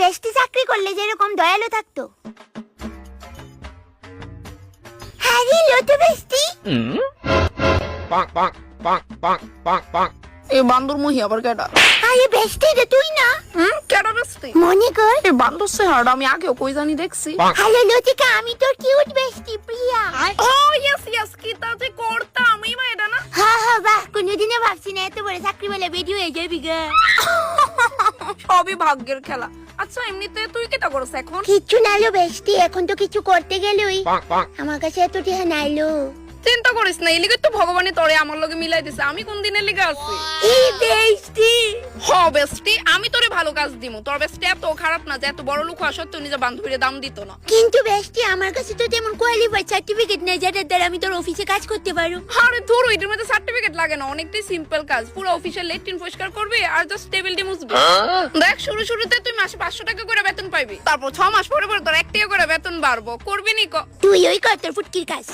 বেস্টি চাকরি করলে যেরকম দয়ালু থাকতো। হ্যারি লটু bestie Bonk, bonk, bonk, bonk, bonk, bonk. এই বান্দর মহি আবার কেডা? আরে বেস্টি রে তুই না? কেডা বেস্টি? মনে কর এই বান্দর চেহারাটা আমি আগেও কই জানি দেখছি। হ্যালো লতিকা, আমি তোর কিউট বেস্টি প্রিয়া। ও ইয়েস ইয়েস, কি তাতে করতাম আমি মা এটা না। হ্যাঁ হ্যাঁ, বাহ, কোনোদিনও ভাবছি না এত বড় চাকরি বলে ভিডিও হয়ে যাবি গা। সবই ভাগ্যের খেলা। আচ্ছা এমনিতে তুই কেটা করছ এখন? কিচ্ছু নাইলো বেস্টি, এখন তো কিছু করতে গেলই Bonk, bonk. আমার কাছে এত টিহা নাইলো। চিন্তা করিস না, এলিগে তো ভগবানই তোরে আমার লগে মিলাই দিছে। আমি কোন দিনের লিগে আছি? এই বেস্টি হ বেস্টি, আমি তোরে ভালো কাজ দিমু। তোর বেস্টি এত খারাপ না যে এত বড় লোক হওয়া সত্ত্বেও নিজের বান্ধবীরে দাম দিত না। কিন্তু বেস্টি আমার কাছে তো তেমন কোয়ালিফাইড সার্টিফিকেট নেই যেটার দ্বারা আমি তোর অফিসে কাজ করতে পারো। আরে ধর, এটার মধ্যে সার্টিফিকেট লাগে না, অনেকটাই সিম্পল কাজ। পুরো অফিসের লেট্রিন পরিষ্কার করবে আর জাস্ট টেবিলটি মুছবে। দেখ শুরুতে তুই মাসে 500 টাকা করে বেতন পাইবি, তারপর 6 মাস পরে পরে তোর 1 টাকা করে বেতন বাড়বো। করবি নি ক? তুই ওই কর তোর ফুটকির কাজ।